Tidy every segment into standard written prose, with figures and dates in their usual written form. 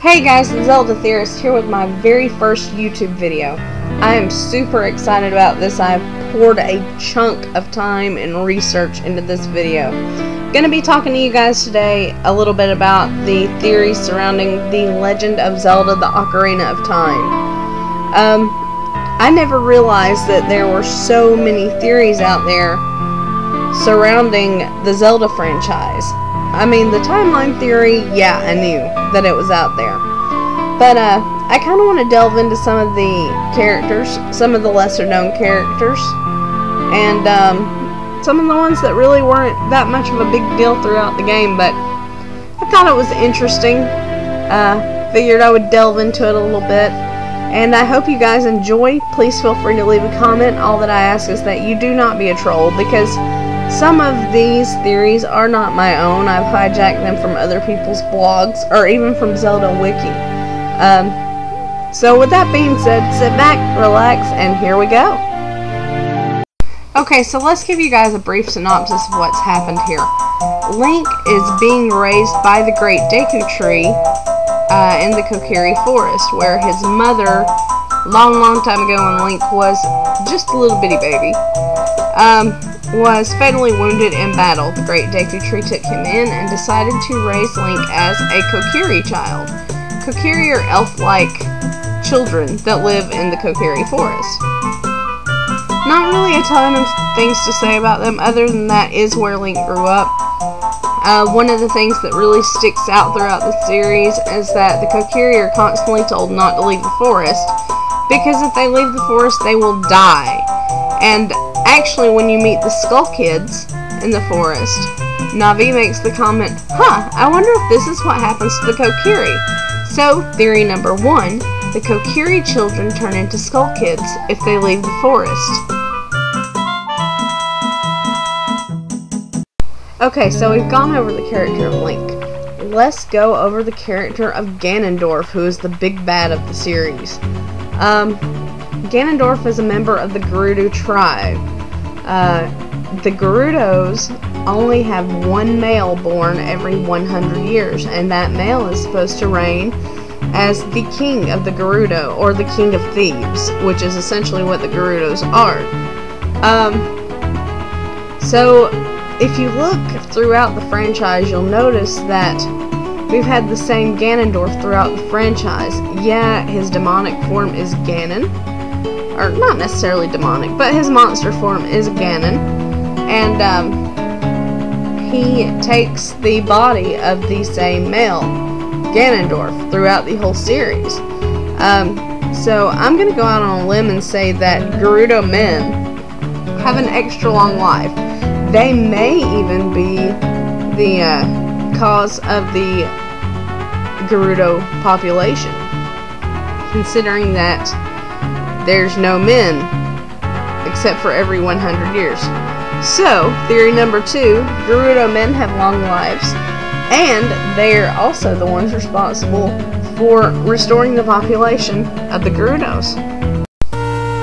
Hey guys, the Zelda Theorist here with my very first YouTube video. I am super excited about this. I've poured a chunk of time and research into this video. I'm going to be talking to you guys today a little bit about the theories surrounding the Legend of Zelda, the Ocarina of Time. I never realized that there were so many theories out there surrounding the Zelda franchise. I mean, the timeline theory, yeah, I knew that it was out there. But, I kind of want to delve into some of the characters, some of the lesser known characters, and, some of the ones that really weren't that much of a big deal throughout the game, but I thought it was interesting. Figured I would delve into it a little bit, and I hope you guys enjoy. Please feel free to leave a comment. All that I ask is that you do not be a troll, because some of these theories are not my own. I've hijacked them from other people's blogs, or even from Zelda Wiki. So with that being said, sit back, relax, and here we go. Okay, so let's give you guys a brief synopsis of what's happened here. Link is being raised by the Great Deku Tree in the Kokiri Forest, where his mother, long time ago when Link was just a little bitty baby, was fatally wounded in battle. The Great Deku Tree took him in and decided to raise Link as a Kokiri child. Kokiri are elf-like children that live in the Kokiri Forest. Not really a ton of things to say about them, other than that is where Link grew up. One of the things that really sticks out throughout the series is that the Kokiri are constantly told not to leave the forest, because if they leave the forest, they will die. And actually, when you meet the Skull Kids in the forest, Navi makes the comment, I wonder if this is what happens to the Kokiri. So, theory number one, the Kokiri children turn into Skull Kids if they leave the forest. Okay, so we've gone over the character of Link. Let's go over the character of Ganondorf, who is the big bad of the series. Ganondorf is a member of the Gerudo tribe. The Gerudos only have one male born every 100 years, and that male is supposed to reign as the king of the Gerudo, or the king of Thebes, which is essentially what the Gerudos are. So, if you look throughout the franchise, you'll notice that we've had the same Ganondorf throughout the franchise. Yeah, his demonic form is Ganon, or not necessarily demonic, but his monster form is Ganon, and he takes the body of the same male, Ganondorf, throughout the whole series. So I'm going to go out on a limb and say that Gerudo men have an extra long life. They may even be the cause of the Gerudo population, considering that there's no men except for every 100 years. So, theory number two, Gerudo men have long lives, and they're also the ones responsible for restoring the population of the Gerudos.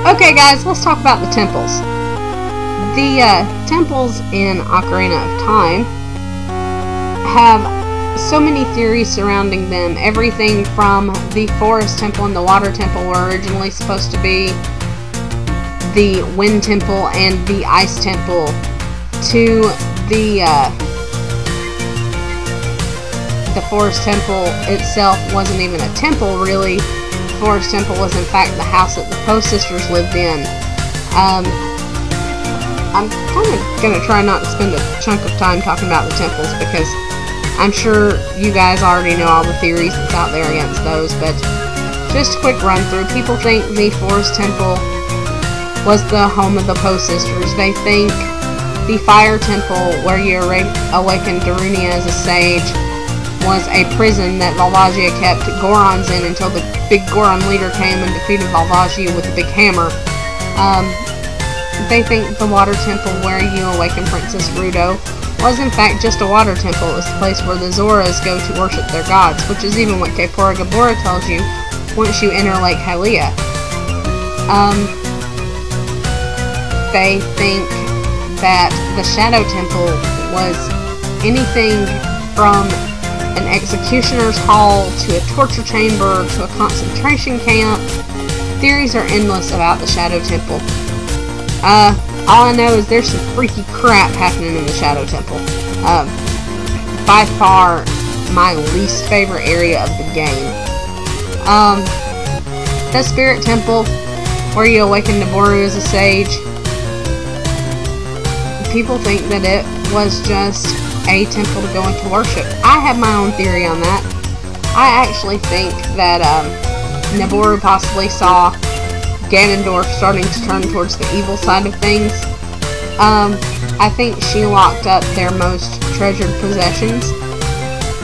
Okay guys, let's talk about the temples. The temples in Ocarina of Time have so many theories surrounding them. Everything from the Forest Temple and the Water Temple were originally supposed to be the Wind Temple and the Ice Temple, to the Forest Temple itself wasn't even a temple, really. The Forest Temple was in fact the house that the Poe sisters lived in. I'm kind of going to try not to spend a chunk of time talking about the temples, because I'm sure you guys already know all the theories that's out there against those, but just a quick run through. People think the Forest Temple was the home of the Poe sisters. They think the Fire Temple, where you awakened Darunia as a sage, was a prison that Valvagia kept Gorons in until the big Goron leader came and defeated Valvagia with a big hammer. They think the Water Temple, where you awaken Princess Gerudo, was in fact just a water temple. It was the place where the Zoras go to worship their gods, which is even what Kaepora Gaebora tells you once you enter Lake Hylia. They think that the Shadow Temple was anything from an executioner's hall, to a torture chamber, to a concentration camp. Theories are endless about the Shadow Temple. All I know is there's some freaky crap happening in the Shadow Temple. By far, my least favorite area of the game. The Spirit Temple, where you awaken Naboru as a sage. People think that it was just a temple to go into worship. I have my own theory on that. I actually think that Naboru possibly saw Ganondorf starting to turn towards the evil side of things. I think she locked up their most treasured possessions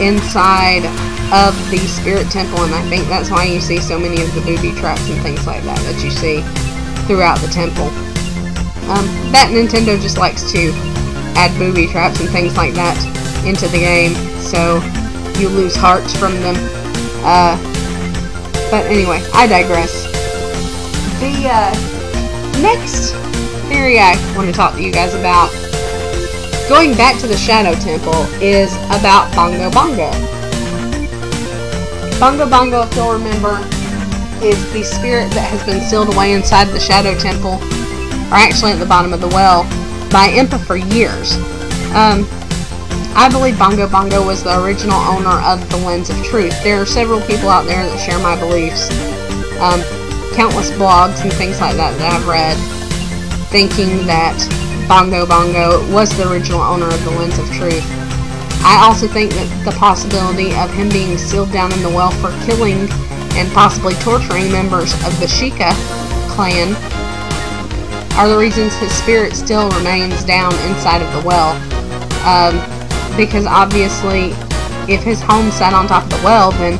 inside of the Spirit Temple, and I think that's why you see so many of the booby traps and things like that that you see throughout the temple. That Nintendo just likes to add booby traps and things like that into the game, so you lose hearts from them. But anyway, I digress. The next theory I want to talk to you guys about, going back to the Shadow Temple, is about Bongo Bongo. Bongo Bongo, if you'll remember, is the spirit that has been sealed away inside the Shadow Temple, or actually at the bottom of the well, by Impa for years. I believe Bongo Bongo was the original owner of the Lens of Truth. There are several people out there that share my beliefs. Countless blogs and things like that that I've read, thinking that Bongo Bongo was the original owner of the Lens of Truth. I also think that the possibility of him being sealed down in the well for killing and possibly torturing members of the Sheikah clan are the reasons his spirit still remains down inside of the well. Because obviously, if his home sat on top of the well, then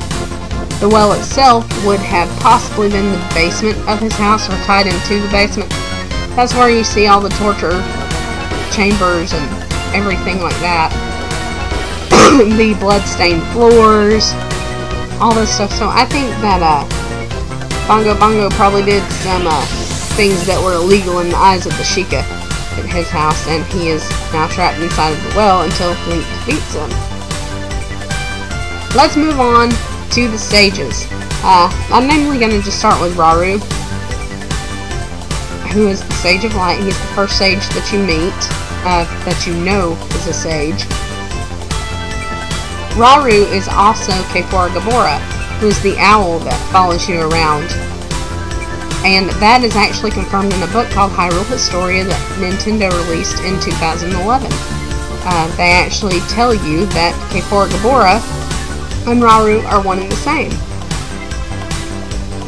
the well itself would have possibly been the basement of his house, or tied into the basement. That's where you see all the torture chambers and everything like that. The blood-stained floors, all this stuff. So I think that Bongo Bongo probably did some things that were illegal in the eyes of the Sheikah at his house, and he is now trapped inside of the well until Link defeats him. Let's move on to the sages. I'm mainly going to just start with Rauru, who is the Sage of Light. He's the first sage that you meet, that you know is a sage. Rauru is also Kefora Gabora, who is the owl that follows you around. And that is actually confirmed in a book called Hyrule Historia that Nintendo released in 2011. They actually tell you that Kefora Gabora and Rauru are one and the same.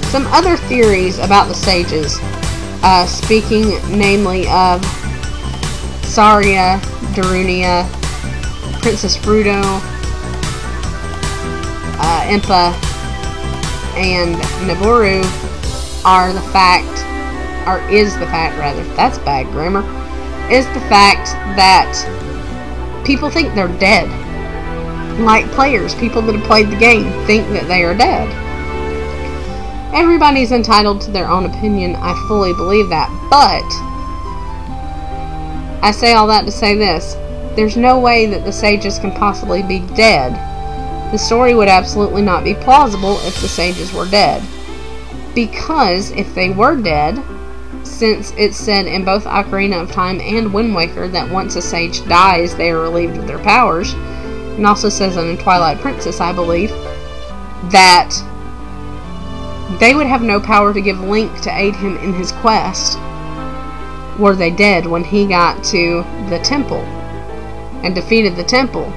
Some other theories about the sages, speaking namely of Saria, Darunia, Princess Fruto, Impa, and Naboru, that's bad grammar, is the fact that people think they're dead. Like players, people that have played the game think that they are dead. Everybody's entitled to their own opinion, I fully believe that, but I say all that to say this: there's no way that the sages can possibly be dead. The story would absolutely not be plausible if the sages were dead. Because if they were dead, since it's said in both Ocarina of Time and Wind Waker that once a sage dies, they are relieved of their powers, and also says in Twilight Princess, I believe, that they would have no power to give Link to aid him in his quest, were they dead when he got to the temple and defeated the temple.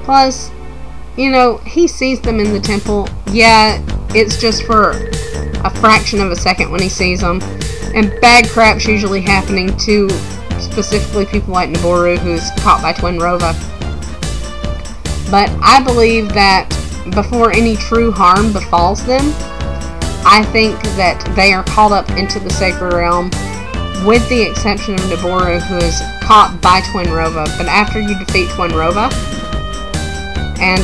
Plus, you know, he sees them in the temple. Yeah, it's just for a fraction of a second when he sees them, and bad crap's usually happening to specifically people like Naboru, who's caught by Twin Rova. But I believe that before any true harm befalls them, I think that they are called up into the Sacred Realm, with the exception of Naboru, who is caught by Twin Rova. But after you defeat Twin Rova, and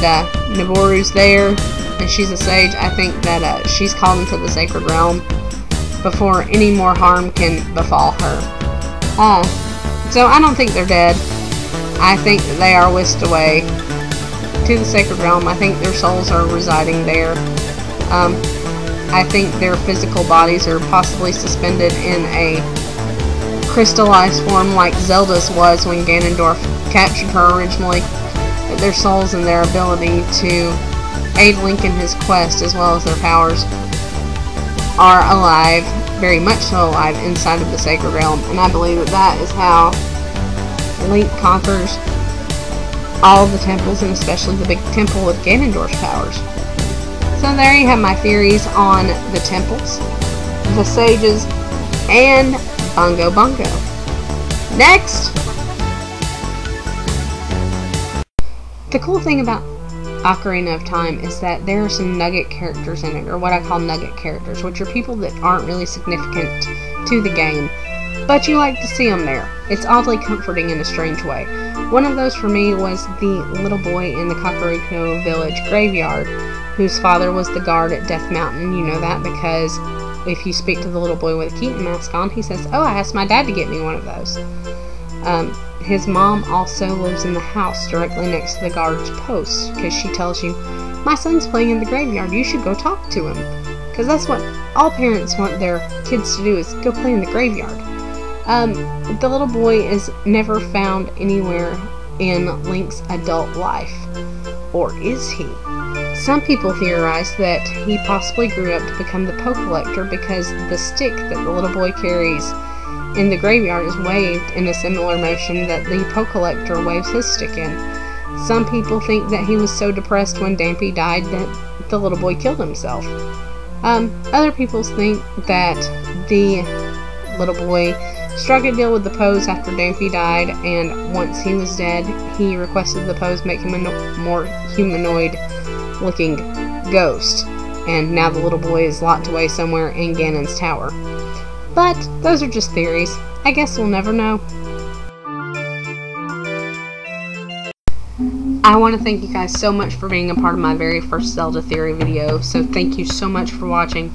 Naboru's there, and she's a sage, I think that she's called into the Sacred Realm before any more harm can befall her. So I don't think they're dead. I think that they are whisked away to the Sacred Realm. I think their souls are residing there. I think their physical bodies are possibly suspended in a crystallized form like Zelda's was when Ganondorf captured her originally. Their souls and their ability to aid Link in his quest, as well as their powers, are alive, very much so alive, inside of the Sacred Realm. And I believe that that is how Link conquers all the temples, and especially the big temple with Ganondorf's powers. So there you have my theories on the temples, the sages, and Bongo Bongo. Next! The cool thing about Ocarina of Time is that there are some nugget characters in it, or what I call nugget characters, which are people that aren't really significant to the game, but you like to see them there. It's oddly comforting in a strange way. One of those for me was the little boy in the Kakariko Village graveyard, whose father was the guard at Death Mountain. You know that because if you speak to the little boy with a Keaton mask on, he says, "Oh, I asked my dad to get me one of those." His mom also lives in the house directly next to the guard's post, because she tells you, "My son's playing in the graveyard, you should go talk to him." Because that's what all parents want their kids to do, is go play in the graveyard. The little boy is never found anywhere in Link's adult life. Or is he? Some people theorize that he possibly grew up to become the Poe Collector because the stick that the little boy carries in the graveyard is waved in a similar motion that the Poe Collector waves his stick in. Some people think that he was so depressed when Dampy died that the little boy killed himself. Other people think that the little boy struck a deal with the Poes after Dampy died, and once he was dead, he requested the Poes make him a more humanoid-looking ghost, and now the little boy is locked away somewhere in Ganon's tower. But those are just theories. I guess we'll never know. I want to thank you guys so much for being a part of my very first Zelda theory video, so thank you so much for watching.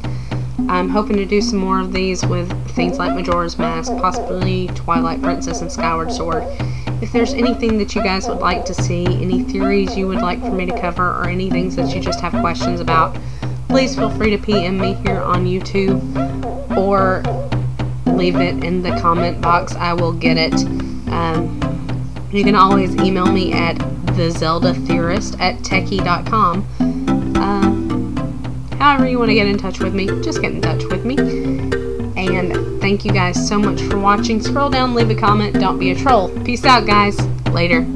I'm hoping to do some more of these with things like Majora's Mask, possibly Twilight Princess and Skyward Sword. If there's anything that you guys would like to see, any theories you would like for me to cover, or any things that you just have questions about, please feel free to PM me here on YouTube, or leave it in the comment box. I will get it. You can always email me at thezeldatheorist@techie.com. However you want to get in touch with me, just get in touch with me. And thank you guys so much for watching. Scroll down, leave a comment, don't be a troll. Peace out, guys. Later.